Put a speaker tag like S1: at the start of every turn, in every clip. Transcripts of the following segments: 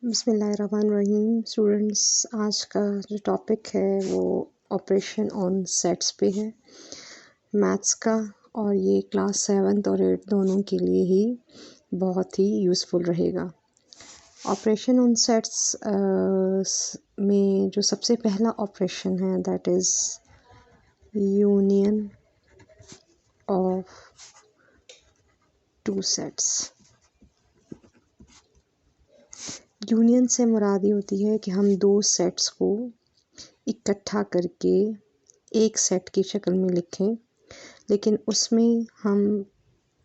S1: बिस्मिल्लाहिर्रहमानिर्रहीम। स्टूडेंट्स, आज का जो टॉपिक है वो ऑपरेशन ऑन सेट्स पे है मैथ्स का, और ये क्लास 7 और 8 दोनों के लिए ही बहुत ही यूज़फुल रहेगा। ऑपरेशन ऑन सेट्स में जो सबसे पहला ऑपरेशन है that is union of two sets. Union से मुराद ये होती है कि हम दो सेट्स को इकट्ठा करके एक सेट की शक्ल में लिखें, लेकिन उसमें हम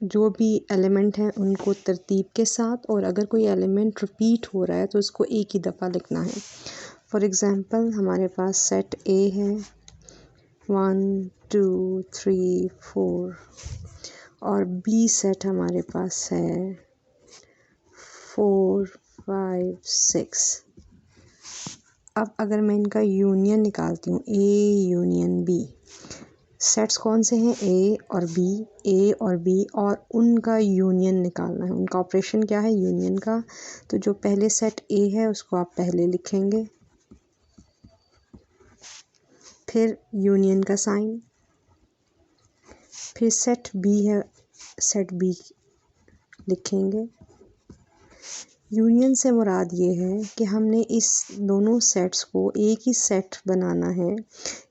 S1: जो भी एलिमेंट हैं उनको तरतीब के साथ, और अगर कोई एलिमेंट रिपीट हो रहा है तो उसको एक ही दफ़ा लिखना है। फॉर एग्ज़ाम्पल, हमारे पास सेट ए है 1 2 3 4, और बी सेट हमारे पास है 4 5 6। अब अगर मैं इनका यूनियन निकालती हूँ, ए यूनियन बी, सेट्स कौन से हैं? ए और बी, और उनका यूनियन निकालना है। उनका ऑपरेशन क्या है? यूनियन का। तो जो पहले सेट ए है उसको आप पहले लिखेंगे, फिर यूनियन का साइन, फिर सेट बी है, सेट बी लिखेंगे। यूनियन से मुराद ये है कि हमने इस दोनों सेट्स को एक ही सेट बनाना है,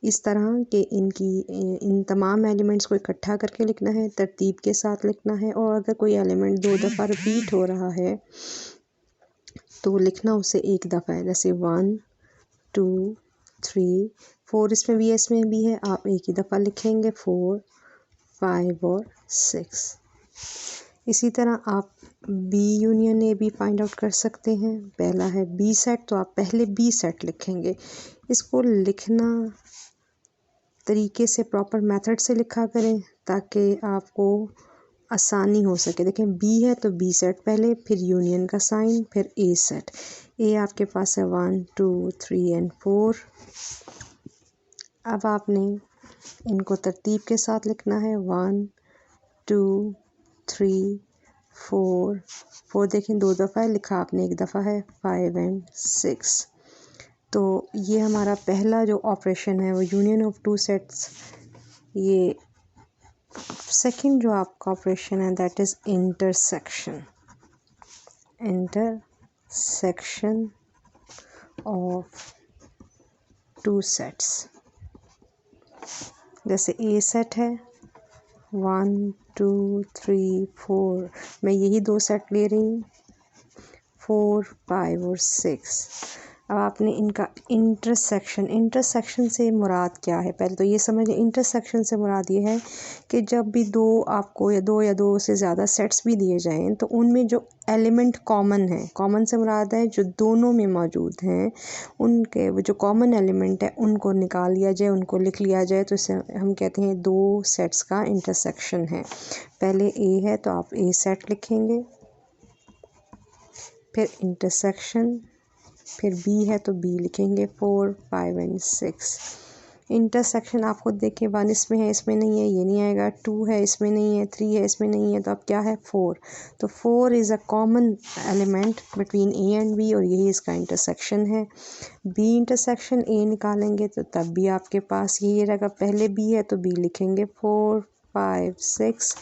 S1: इस तरह कि इन तमाम एलिमेंट्स को इकट्ठा करके लिखना है, तरतीब के साथ लिखना है, और अगर कोई एलिमेंट दो दफ़ा रिपीट हो रहा है तो लिखना उसे एक दफ़ा है। जैसे 1 2 3 4, इसमें भी है, आप एक ही दफ़ा लिखेंगे 4 5 और 6। इसी तरह आप बी यूनियन ए भी फाइंड आउट कर सकते हैं। पहला है बी सेट, तो आप पहले बी सेट लिखेंगे। इसको लिखना तरीके से, प्रॉपर मेथड से लिखा करें ताकि आपको आसानी हो सके। देखें, बी है तो बी सेट पहले, फिर यूनियन का साइन, फिर ए सेट। ए आपके पास है 1 2 3 एंड 4। अब आपने इनको तरतीब के साथ लिखना है 1 2 3 4 देखें, दो दफ़ा है लिखा आपने, एक दफ़ा है 5 एंड 6। तो ये हमारा पहला जो ऑपरेशन है वो यूनियन ऑफ टू सेट्स। ये सेकंड जो आपका ऑपरेशन है that is intersection of two sets. जैसे ए सेट है 1 2 3 4, मैं यही दो सेट ले रही हूँ 4 5 और 6। अब आपने इनका इंटरसेक्शन से मुराद क्या है? पहले तो ये समझिए, इंटरसेक्शन से मुराद ये है कि जब भी आपको दो से ज़्यादा सेट्स भी दिए जाएं तो उनमें जो एलिमेंट कॉमन है, कॉमन से मुराद है जो दोनों में मौजूद हैं, उनके वो जो कॉमन एलिमेंट है उनको निकाल लिया जाए, उनको लिख लिया जाए, तो इसे हम कहते हैं दो सेट्स का इंटरसेक्शन है। पहले ए है तो आप ए सेट लिखेंगे, फिर इंटरसेक्शन, फिर बी है तो बी लिखेंगे 4 5 एंड 6। इंटरसेक्शन आप खुद देखें, 1 इसमें है, इसमें नहीं है, ये नहीं आएगा, 2 है, इसमें नहीं है, 3 है, इसमें नहीं है, तो अब क्या है? 4। तो 4 is a common element between A and B, और यही इसका इंटरसेक्शन है। बी इंटरसेक्शन ए निकालेंगे तो तब भी आपके पास यही रहेगा, पहले बी है तो बी लिखेंगे 4 5 6।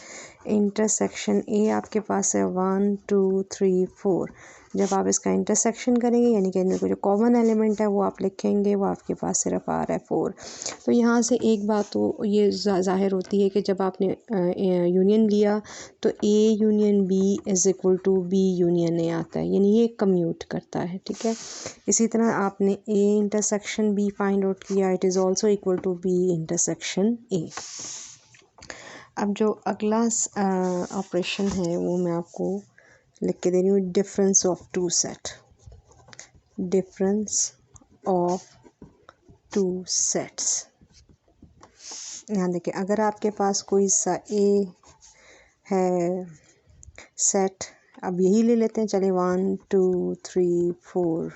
S1: इंटरसेक्शन ए आपके पास है 1 2 3 4। जब आप इसका इंटरसेक्शन करेंगे, यानी कि इनमें जो कॉमन एलिमेंट है वो आप लिखेंगे, वो आपके पास सिर्फ आ रहा है 4। तो यहाँ से एक बात तो ये ज़ाहिर होती है कि जब आपने यूनियन लिया तो A union B is equal to B union A आता है, यानी ये कम्यूट करता है, ठीक है। इसी तरह आपने A intersection B find out किया, it is also equal to B intersection A. अब जो अगला ऑपरेशन है वो मैं आपको लिख के दे रही हूँ, difference of two set. Difference of two sets. यहाँ देखिए, अगर आपके पास कोई सा ए है सेट, अब यही ले लेते हैं, चलिए 1 2 3 4,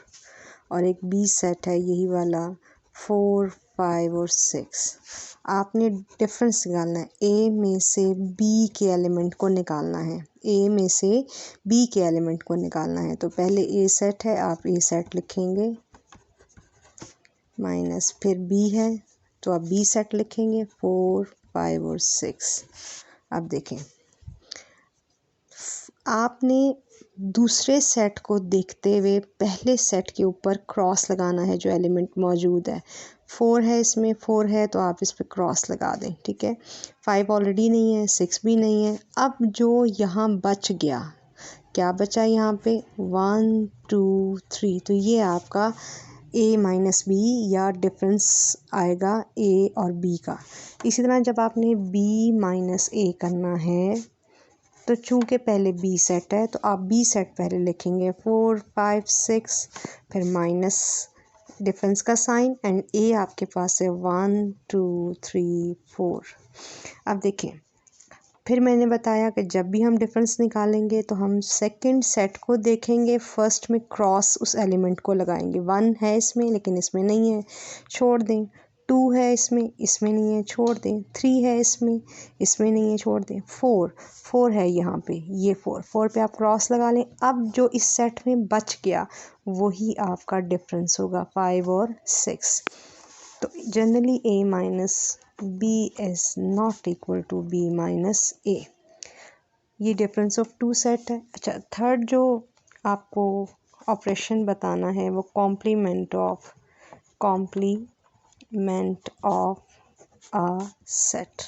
S1: और एक बी सेट है यही वाला 4 5 और 6। आपने डिफरेंस निकालना है, ए में से बी के एलिमेंट को निकालना है, ए में से बी के एलिमेंट को निकालना है। तो पहले ए सेट है, आप ए सेट लिखेंगे माइनस, फिर बी है तो आप बी सेट लिखेंगे 4 5 और 6। अब देखें, आपने दूसरे सेट को देखते हुए पहले सेट के ऊपर क्रॉस लगाना है जो एलिमेंट मौजूद है। 4 है, इसमें 4 है तो आप इस पर क्रॉस लगा दें, ठीक है। 5 ऑलरेडी नहीं है, 6 भी नहीं है। अब जो यहाँ बच गया, क्या बचा यहाँ पे, 1 2 3, तो ये आपका ए माइनस बी या डिफरेंस आएगा ए और बी का। इसी तरह जब आपने बी माइनस ए करना है तो चूँकि पहले बी सेट है तो आप बी सेट पहले लिखेंगे 4 5 6, फिर माइनस डिफरेंस का साइन एंड ए आपके पास है 1 2 3 4। अब देखिए, फिर मैंने बताया कि जब भी हम डिफरेंस निकालेंगे तो हम सेकंड सेट को देखेंगे, फर्स्ट में क्रॉस उस एलिमेंट को लगाएंगे। 1 है इसमें लेकिन इसमें नहीं है, छोड़ दें। 2 है इसमें नहीं है, छोड़ दें। 3 है इसमें नहीं है, छोड़ दें। 4 है यहाँ पे, ये 4 पे आप क्रॉस लगा लें। अब जो इस सेट में बच गया वही आपका डिफरेंस होगा 5 और 6। तो generally a minus b is not equal to b minus a। ये डिफरेंस ऑफ टू सेट है। अच्छा, थर्ड जो आपको ऑपरेशन बताना है वो कॉम्प्लीमेंट ऑफ अ सेट।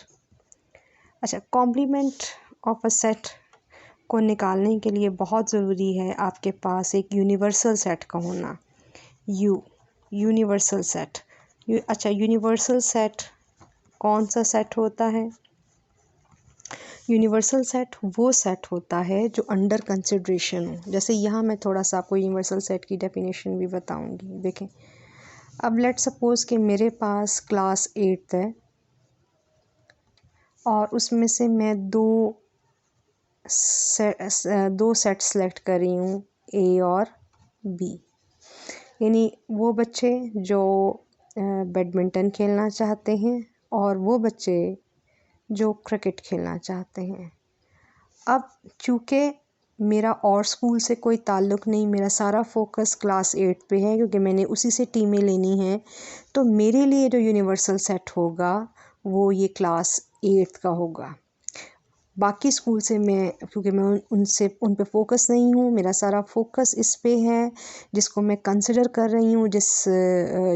S1: अच्छा, कॉम्प्लीमेंट ऑफ अ सेट को निकालने के लिए बहुत ज़रूरी है आपके पास एक यूनिवर्सल सेट का होना। Universal set. अच्छा, यूनिवर्सल सेट कौन सा सेट होता है? यूनिवर्सल सेट वो सेट होता है जो अंडर कंसिडरेशन हो। जैसे यहाँ मैं थोड़ा सा आपको यूनिवर्सल सेट की डेफिनेशन भी बताऊँगी। देखें, अब लेट सपोज़ कि मेरे पास क्लास 8 है और उसमें से मैं दो सेट सेलेक्ट कर रही हूँ, ए और बी। यानी वो बच्चे जो बैडमिंटन खेलना चाहते हैं और वो बच्चे जो क्रिकेट खेलना चाहते हैं। अब चूँकि मेरा और स्कूल से कोई ताल्लुक़ नहीं, मेरा सारा फोकस क्लास 8 पे है क्योंकि मैंने उसी से टीमें लेनी हैं, तो मेरे लिए जो यूनिवर्सल सेट होगा वो ये क्लास 8 का होगा। बाकी स्कूल से मैं, क्योंकि मैं उन पे फोकस नहीं हूँ, मेरा सारा फोकस इस पे है जिसको मैं कंसिडर कर रही हूँ,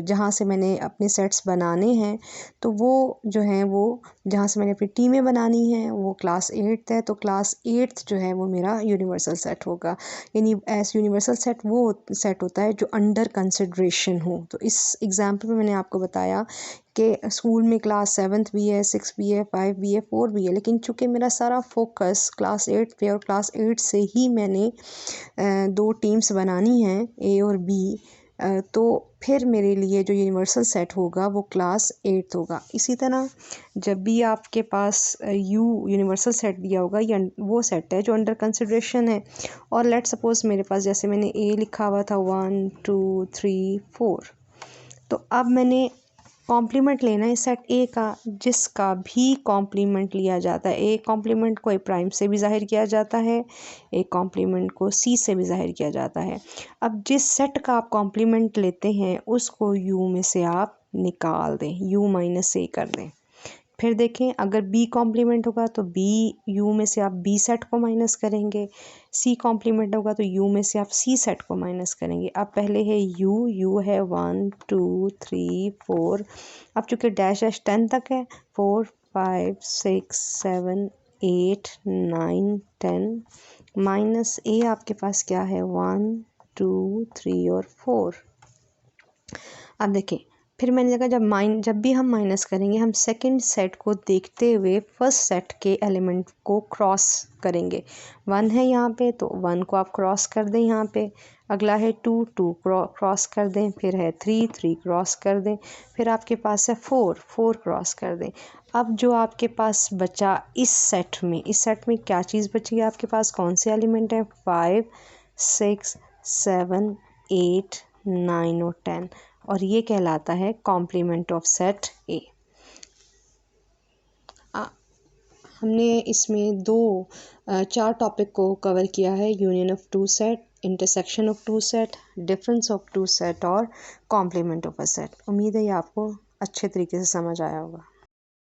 S1: जहाँ से मैंने अपने सेट्स बनाने हैं। तो वो जो हैं, वो जहाँ से मैंने अपनी टीमें बनानी हैं वो क्लास 8 है। तो क्लास 8 जो है वो मेरा यूनिवर्सल सेट होगा। यानी यूनिवर्सल सेट वो सेट होता है जो अंडर कंसिडरेशन हो। तो इस एग्जाम्पल में मैंने आपको बताया कि स्कूल में क्लास 7 भी है, 6 भी है, 5 भी है, 4 भी है, लेकिन चूँकि मेरा सारा फोकस क्लास 8 पे और क्लास 8 से ही मैंने दो टीम्स बनानी हैं, ए और बी, तो फिर मेरे लिए जो यूनिवर्सल सेट होगा वो क्लास 8 होगा। इसी तरह जब भी आपके पास यूनिवर्सल सेट दिया होगा, ये वो सेट है जो अंडर कंसिडरेशन है। और लेट सपोज़ मेरे पास, जैसे मैंने ए लिखा हुआ था 1 2 3 4, तो अब मैंने कॉम्प्लीमेंट लेना है सेट ए का, जिसका भी कॉम्प्लीमेंट लिया जाता है। ए कॉम्प्लीमेंट को ए प्राइम से भी ज़ाहिर किया जाता है, ए कॉम्प्लीमेंट को सी से भी ज़ाहिर किया जाता है। अब जिस सेट का आप कॉम्प्लीमेंट लेते हैं उसको यू में से आप निकाल दें, यू माइनस ए कर दें। फिर देखें, अगर बी कॉम्प्लीमेंट होगा तो बी यू में से आप बी सेट को माइनस करेंगे, सी कॉम्प्लीमेंट होगा तो यू में से आप सी सेट को माइनस करेंगे। अब पहले है यू है 1 2 3 4। अब चूँकि डैश 10 तक है, 4 5 6 7 8 9 10, माइनस ए आपके पास क्या है 1 2 3 और 4। अब देखें, फिर मैंने देखा जब भी हम माइनस करेंगे हम सेकंड सेट को देखते हुए फर्स्ट सेट के एलिमेंट को क्रॉस करेंगे। 1 है यहाँ पे तो 1 को आप क्रॉस कर दें यहाँ पे। अगला है 2 क्रॉस कर दें, फिर है 3 क्रॉस कर दें, फिर आपके पास है 4 क्रॉस कर दें। अब जो आपके पास बचा इस सेट में क्या चीज़ बची है आपके पास, कौन से एलिमेंट है, 5 6 7 8 9 और 10। और ये कहलाता है कॉम्प्लीमेंट ऑफ सेट ए। हमने इसमें चार टॉपिक को कवर किया है, union of two set, intersection of two set, difference of two set और कॉम्प्लीमेंट ऑफ अ सेट। उम्मीद है ये आपको अच्छे तरीके से समझ आया होगा।